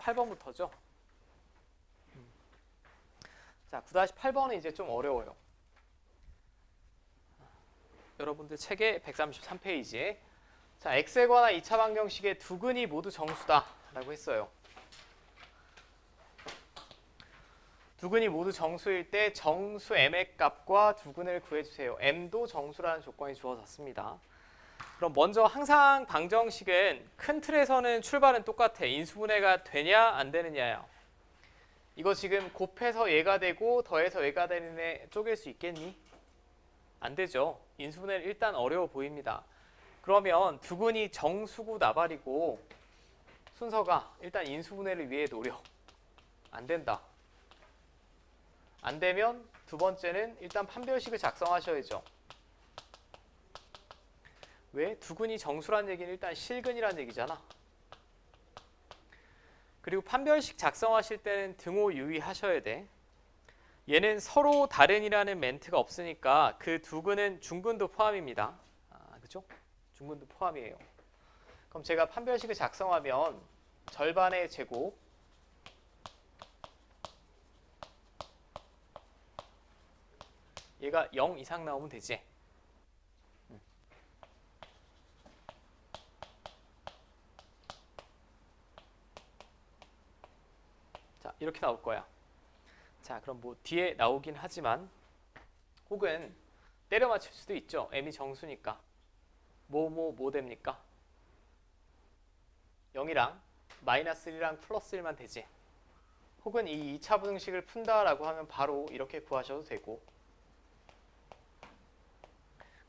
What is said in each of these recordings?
9-8번부터죠. 자, 9-8번은 이제 좀 어려워요. 여러분들 책의 133페이지에 자, x에 관한 2차 방정식의 두 근이 모두 정수다 라고 했어요. 두 근이 모두 정수일 때 정수 m의 값과 두 근을 구해주세요. m도 정수라는 조건이 주어졌습니다. 그럼 먼저 항상 방정식은 큰 틀에서는 출발은 똑같아. 인수분해가 되냐 안 되느냐야. 이거 지금 곱해서 얘가 되고 더해서 얘가 되는 애 쪼갤 수 있겠니? 안 되죠. 인수분해는 일단 어려워 보입니다. 그러면 두 근이 정수고 나발이고 순서가 일단 인수분해를 위해 노력. 안 된다. 안 되면 두 번째는 일단 판별식을 작성하셔야죠. 왜? 두 근이 정수란 얘기는 일단 실근이란 얘기잖아. 그리고 판별식 작성하실 때는 등호 유의하셔야 돼. 얘는 서로 다른이라는 멘트가 없으니까 그 두 근은 중근도 포함입니다. 그죠? 중근도 포함이에요. 그럼 제가 판별식을 작성하면 절반의 제곱 얘가 0 이상 나오면 되지. 자, 이렇게 나올 거야. 자, 그럼 뭐 뒤에 나오긴 하지만 혹은 때려 맞출 수도 있죠. m이 정수니까. 뭐 됩니까? 0이랑 마이너스 1이랑 플러스 1만 되지. 혹은 이 2차 분식을 푼다라고 하면 바로 이렇게 구하셔도 되고.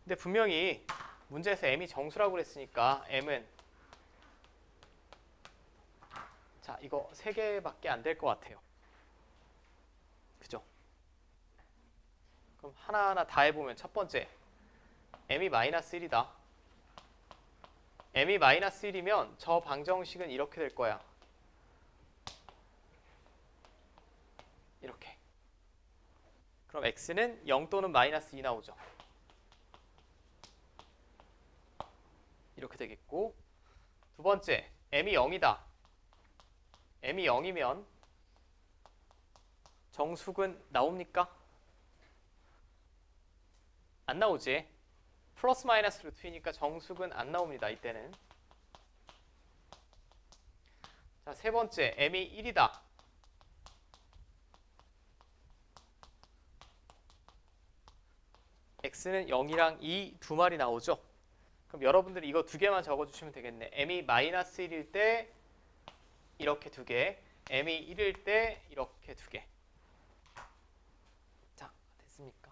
근데 분명히 문제에서 m이 정수라고 그랬으니까 m은 자, 이거 3개밖에 안 될 것 같아요. 그죠? 그럼 하나하나 다 해보면 첫 번째 m이 마이너스 1이다. m이 마이너스 1이면 저 방정식은 이렇게 될 거야. 이렇게. 그럼 x는 0 또는 마이너스 2 나오죠. 이렇게 되겠고, 두 번째 m이 0이다. m이 0이면 정수근 나옵니까? 안 나오지. 플러스 마이너스로 트이니까 정수근 안 나옵니다. 이때는. 자, 세 번째 m이 1이다. x는 0이랑 2 두 마리 나오죠. 그럼 여러분들이 이거 두 개만 적어주시면 되겠네. m이 마이너스 1일 때 이렇게 두 개, m이 1일 때 이렇게 두 개. 자, 됐습니까?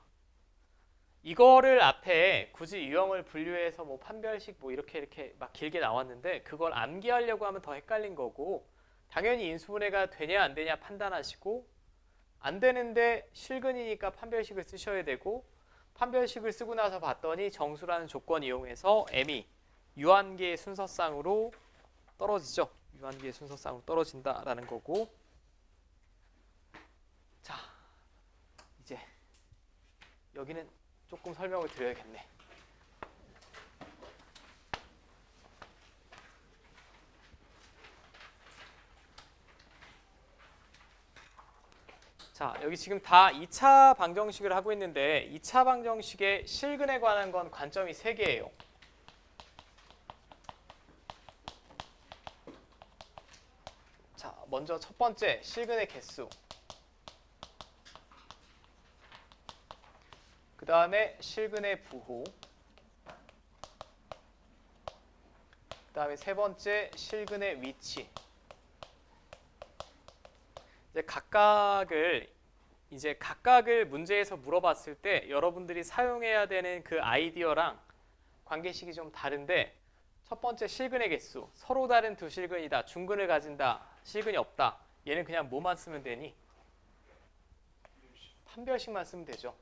이거를 앞에 굳이 유형을 분류해서 뭐 판별식 뭐 이렇게 막 길게 나왔는데 그걸 암기하려고 하면 더 헷갈린 거고, 당연히 인수분해가 되냐 안 되냐 판단하시고, 안 되는데 실근이니까 판별식을 쓰셔야 되고, 판별식을 쓰고 나서 봤더니 정수라는 조건 이용해서 m이 유한계의 순서쌍으로 떨어지죠. 유한계의 순서쌍으로 떨어진다라는 거고. 자, 이제 여기는 조금 설명을 드려야겠네. 자, 여기 지금 다 2차 방정식을 하고 있는데 2차 방정식의 실근에 관한 건 관점이 3개예요. 자, 먼저 첫 번째 실근의 개수. 그 다음에 실근의 부호. 그 다음에 세 번째 실근의 위치. 이제 각각을 문제에서 물어봤을 때 여러분들이 사용해야 되는 그 아이디어랑 관계식이 좀 다른데, 첫 번째 실근의 개수. 서로 다른 두 실근이다. 중근을 가진다. 실근이 없다. 얘는 그냥 뭐만 쓰면 되니? 판별식만 쓰면 되죠.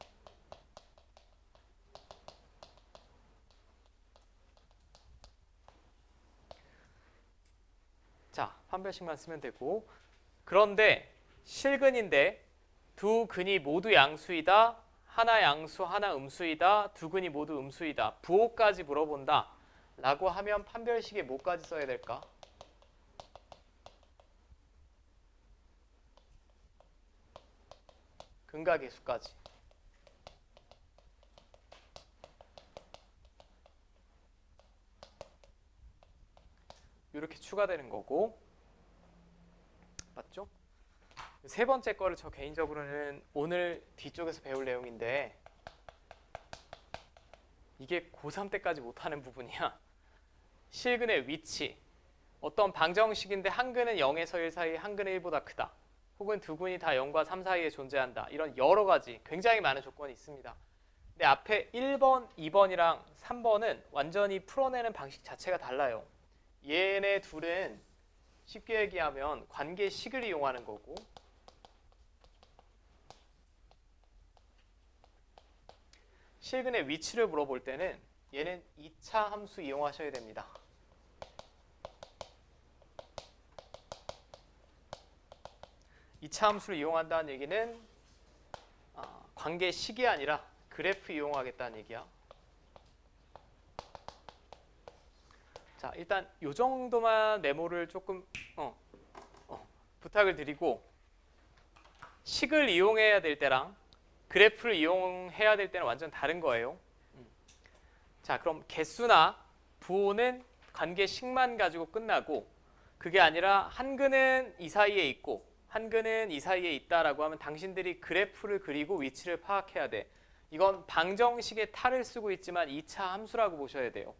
자, 판별식만 쓰면 되고, 그런데 실근인데 두 근이 모두 양수이다. 하나 양수, 하나 음수이다. 두 근이 모두 음수이다. 부호까지 물어본다. 라고 하면 판별식에 뭐까지 써야 될까? 근각계수까지. 이렇게 추가되는 거고, 맞죠? 세 번째 거를 저 개인적으로는 오늘 뒤쪽에서 배울 내용인데 이게 고3 때까지 못하는 부분이야. 실근의 위치. 어떤 방정식인데 한 근은 0에서 1 사이, 한 근은 1보다 크다. 혹은 두 근이 다 0과 3 사이에 존재한다. 이런 여러 가지 굉장히 많은 조건이 있습니다. 근데 앞에 1번, 2번이랑 3번은 완전히 풀어내는 방식 자체가 달라요. 얘네 둘은 쉽게 얘기하면 관계식을 이용하는 거고, 실근의 위치를 물어볼 때는 얘는 2차 함수 이용하셔야 됩니다. 이 차 함수를 이용한다는 얘기는 관계식이 아니라 그래프 이용하겠다는 얘기야. 자, 일단 이 정도만 메모를 조금 부탁을 드리고, 식을 이용해야 될 때랑 그래프를 이용해야 될 때는 완전 다른 거예요. 자, 그럼 개수나 부호는 관계식만 가지고 끝나고, 그게 아니라 한 근은 이 사이에 있고 한 근은 이 사이에 있다라고 하면 당신들이 그래프를 그리고 위치를 파악해야 돼. 이건 방정식의 탈을 쓰고 있지만 2차 함수라고 보셔야 돼요.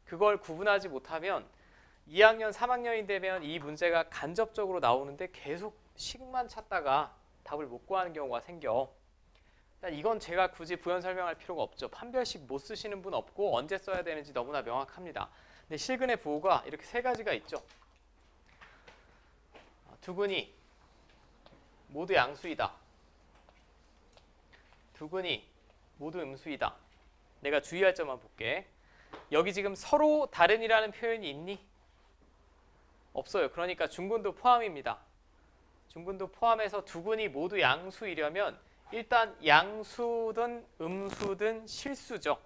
그걸 구분하지 못하면 2학년, 3학년이 되면 이 문제가 간접적으로 나오는데 계속 식만 찾다가 답을 못 구하는 경우가 생겨. 이건 제가 굳이 부연 설명할 필요가 없죠. 판별식 못 쓰시는 분 없고 언제 써야 되는지 너무나 명확합니다. 근데 실근의 부호가 이렇게 세 가지가 있죠. 두 근이 모두 양수이다. 두 근이 모두 음수이다. 내가 주의할 점만 볼게. 여기 지금 서로 다른이라는 표현이 있니? 없어요. 그러니까 중근도 포함입니다. 중근도 포함해서 두 근이 모두 양수이려면 일단 양수든 음수든 실수죠.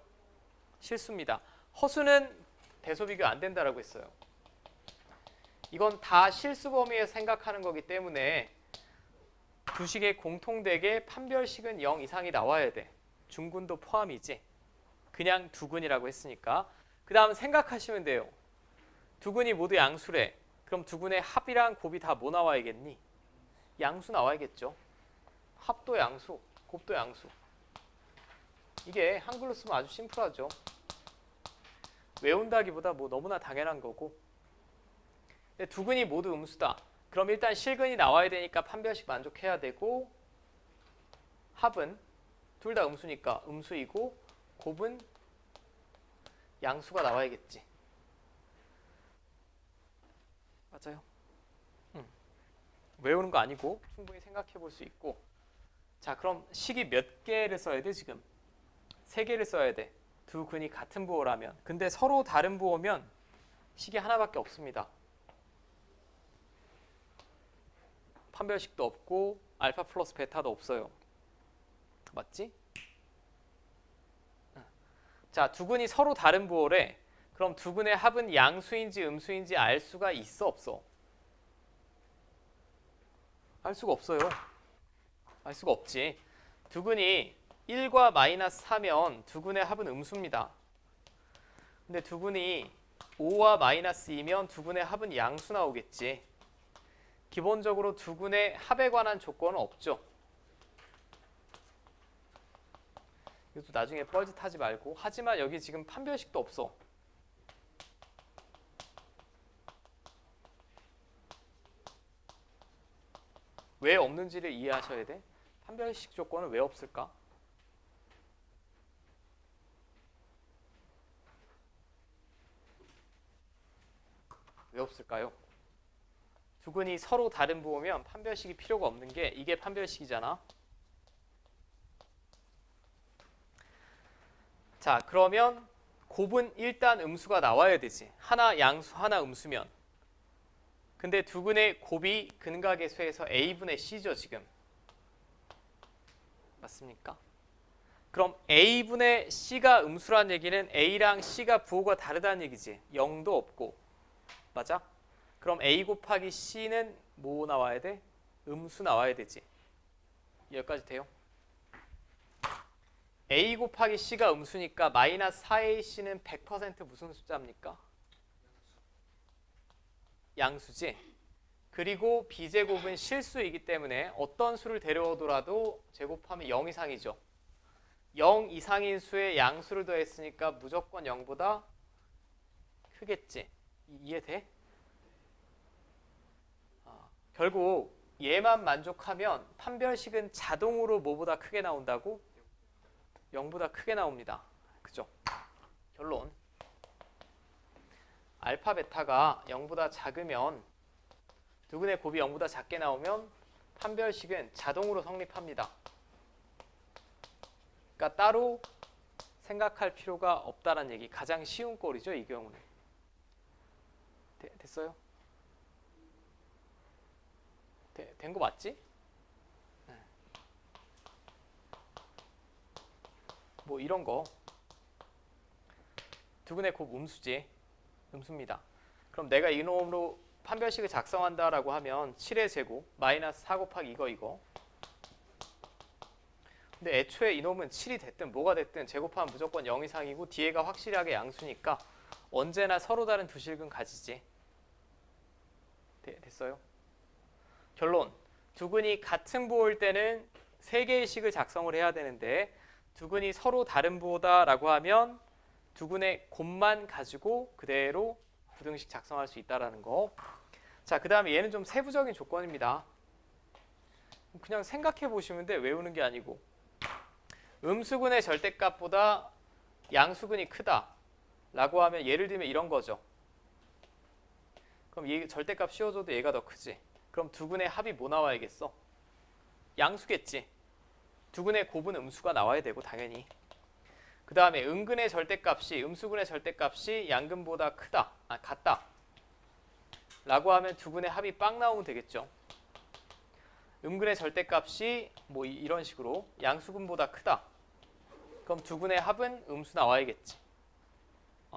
실수입니다. 허수는 대소 비교 안 된다라고 했어요. 이건 다 실수 범위에서 생각하는 거기 때문에 두 식의 공통되게 판별식은 0 이상이 나와야 돼. 중근도 포함이지. 그냥 두 근이라고 했으니까. 그 다음 생각하시면 돼요. 두 근이 모두 양수래. 그럼 두 근의 합이랑 곱이 다 뭐 나와야겠니? 양수 나와야겠죠. 합도 양수, 곱도 양수. 이게 한글로 쓰면 아주 심플하죠. 외운다기보다 뭐 너무나 당연한 거고. 근데 두 근이 모두 음수다. 그럼 일단 실근이 나와야 되니까 판별식 만족해야 되고, 합은 둘 다 음수니까 음수이고, 곱은 양수가 나와야겠지. 맞아요. 외우는 거 아니고 충분히 생각해 볼 수 있고. 자, 그럼 식이 몇 개를 써야 돼 지금? 3개를 써야 돼. 두 근이 같은 부호라면. 근데 서로 다른 부호면 식이 하나밖에 없습니다. 판별식도 없고 알파 플러스 베타도 없어요. 맞지? 자, 두 근이 서로 다른 부호래. 그럼 두 근의 합은 양수인지 음수인지 알 수가 있어 없어? 알 수가 없어요. 알 수가 없지. 두 근이 1과 마이너스 4면 두 근의 합은 음수입니다. 근데 두 근이 5와 마이너스 2면 두 근의 합은 양수 나오겠지. 기본적으로 두 근의 합에 관한 조건은 없죠. 이것도 나중에 뻘짓하지 말고. 하지만 여기 지금 판별식도 없어. 왜 없는지를 이해하셔야 돼. 판별식 조건은 왜 없을까? 왜 없을까요? 두 근이 서로 다른 부호면 판별식이 필요가 없는 게 이게 판별식이잖아. 자, 그러면 곱은 일단 음수가 나와야 되지. 하나 양수, 하나 음수면. 근데 두 근의 곱이 근각의 수에서 a분의 c죠, 지금. 맞습니까? 그럼 a분의 c가 음수란 얘기는 a랑 c가 부호가 다르다는 얘기지. 0도 없고. 맞아? 그럼 a 곱하기 c는 뭐 나와야 돼? 음수 나와야 되지. 여기까지 돼요? A 곱하기 C가 음수니까 마이너스 4AC는 100% 무슨 숫자입니까? 양수지. 그리고 B제곱은 실수이기 때문에 어떤 수를 데려오더라도 제곱하면 0 이상이죠. 0 이상인 수에 양수를 더했으니까 무조건 0보다 크겠지. 이해돼? 결국 얘만 만족하면 판별식은 자동으로 뭐보다 크게 나온다고? 0보다 크게 나옵니다. 그죠? 결론. 알파 베타가 0보다 작으면 두근의 곱이 0보다 작게 나오면 판별식은 자동으로 성립합니다. 그러니까 따로 생각할 필요가 없다는 얘기. 가장 쉬운 꼴이죠, 이 경우는. 됐어요? 된 거 맞지? 뭐 이런 거. 두근의 곱 음수지. 음수입니다. 그럼 내가 이놈으로 판별식을 작성한다라고 하면 7의 제곱 마이너스 4 곱하기 이거. 근데 애초에 이놈은 7이 됐든 뭐가 됐든 제곱하면 무조건 0 이상이고 뒤에가 확실하게 양수니까 언제나 서로 다른 두 실근 가지지. 됐어요? 결론. 두근이 같은 부호일 때는 3개의 식을 작성을 해야 되는데 두근이 서로 다른 부호다라고 하면 두근의 곱만 가지고 그대로 부등식 작성할 수 있다라는 거. 자, 그 다음에 얘는 좀 세부적인 조건입니다. 그냥 생각해 보시면 돼. 외우는 게 아니고. 음수근의 절대값보다 양수근이 크다 라고 하면 예를 들면 이런 거죠. 그럼 얘 절대값 씌워줘도 얘가 더 크지. 그럼 두근의 합이 뭐 나와야겠어? 양수겠지. 두근의 곱은 음수가 나와야 되고 당연히. 그 다음에 음수근의 절대값이 양근보다 같다 라고 하면 두근의 합이 빵 나오면 되겠죠. 음근의 절대값이 뭐 이런 식으로 양수근보다 크다. 그럼 두근의 합은 음수 나와야겠지.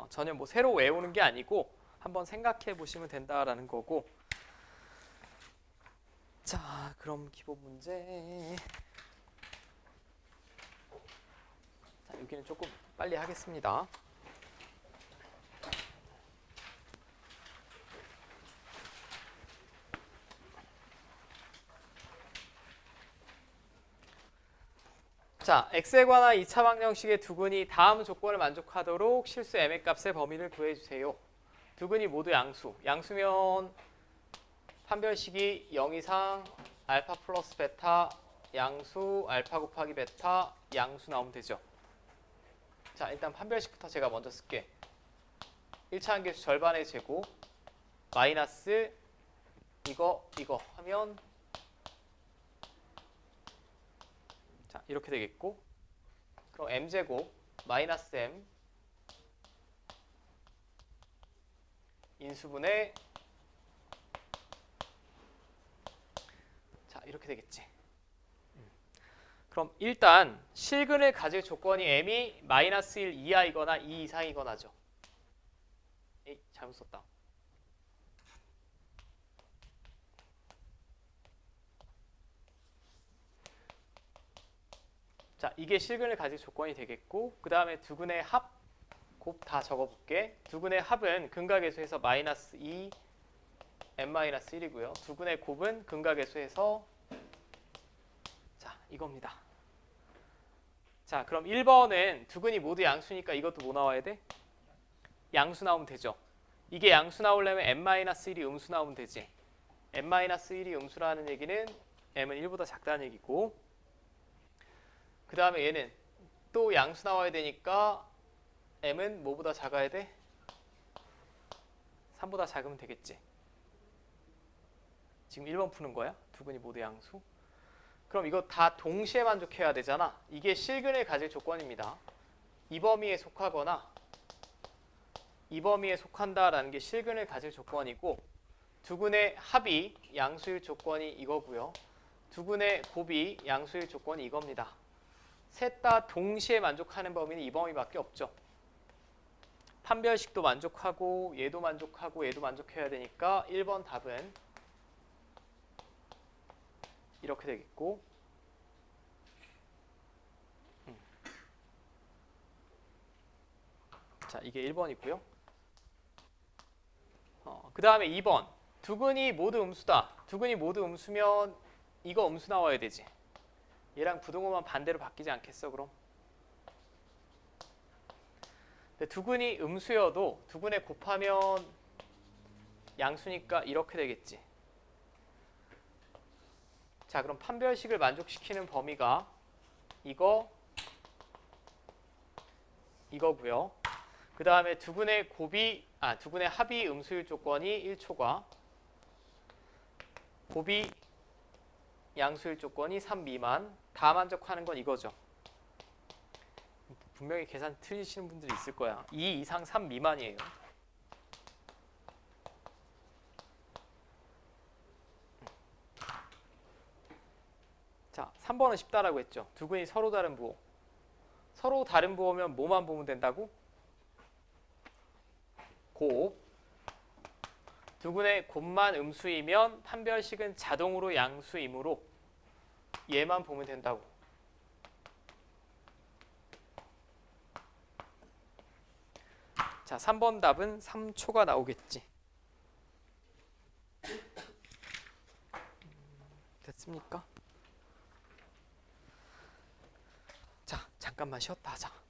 전혀 뭐 새로 외우는 게 아니고 한번 생각해 보시면 된다라는 거고. 자, 그럼 기본 문제. 자, 여기는 조금 빨리 하겠습니다. 자, x에 관한 2차 방정식의 두근이 다음 조건을 만족하도록 실수 m의 값의 범위를 구해주세요. 두근이 모두 양수면 판별식이 0 이상 알파 플러스 베타 양수 알파 곱하기 베타 양수 나오면 되죠. 자, 일단 판별식부터 제가 먼저 쓸게. 1차 함계수 절반의 제곱 마이너스 이거 하면 자, 이렇게 되겠고, 그럼 m제곱 마이너스 m 인수분해 자, 이렇게 되겠지. 그럼 일단 실근을 가질 조건이 m이 마이너스 1 이하이거나 2 이상이거나죠. 에이, 잘못 썼다. 자, 이게 실근을 가질 조건이 되겠고, 그 다음에 두근의 합, 곱 다 적어볼게. 두근의 합은 근각계수에서 마이너스 2, n-1이고요. 두근의 곱은 근각계수에서 자, 이겁니다. 자, 그럼 1번은 두근이 모두 양수니까 이것도 뭐 나와야 돼? 양수 나오면 되죠. 이게 양수 나오려면 n-1이 음수 나오면 되지. n-1이 음수라는 얘기는 m은 1보다 작다는 얘기고, 그 다음에 얘는 또 양수 나와야 되니까 m은 뭐보다 작아야 돼? 3보다 작으면 되겠지. 지금 1번 푸는 거야? 두근이 모두 양수. 그럼 이거 다 동시에 만족해야 되잖아. 이게 실근을 가질 조건입니다. 이 범위에 속하거나 이 범위에 속한다라는 게 실근을 가질 조건이고, 두근의 합이 양수일 조건이 이거고요. 두근의 곱이 양수일 조건이 이겁니다. 셋 다 동시에 만족하는 범위는 이 범위밖에 없죠. 판별식도 만족하고 얘도 만족하고 얘도 만족해야 되니까 1번 답은 이렇게 되겠고, 자, 이게 1번이고요. 그 다음에 2번. 두근이 모두 음수다. 두근이 모두 음수면 이거 음수 나와야 되지. 얘랑 부등호만 반대로 바뀌지 않겠어, 그럼? 근데 두근이 음수여도 두근에 곱하면 양수니까 이렇게 되겠지. 자, 그럼 판별식을 만족시키는 범위가 이거고요. 그 다음에 두근의 합이 음수일 조건이 1초과 곱이 양수일 조건이 3 미만. 다 만족하는 건 이거죠. 분명히 계산 틀리시는 분들이 있을 거야. 2 이상 3 미만이에요. 자, 3번은 쉽다라고 했죠. 두근이 서로 다른 부호. 서로 다른 부호면 뭐만 보면 된다고? 곱. 두근의 곱만 음수이면 판별식은 자동으로 양수이므로 얘만 보면 된다고. 자, 3번 답은 3초가 나오겠지. 됐습니까? 자, 잠깐만 쉬었다 하자.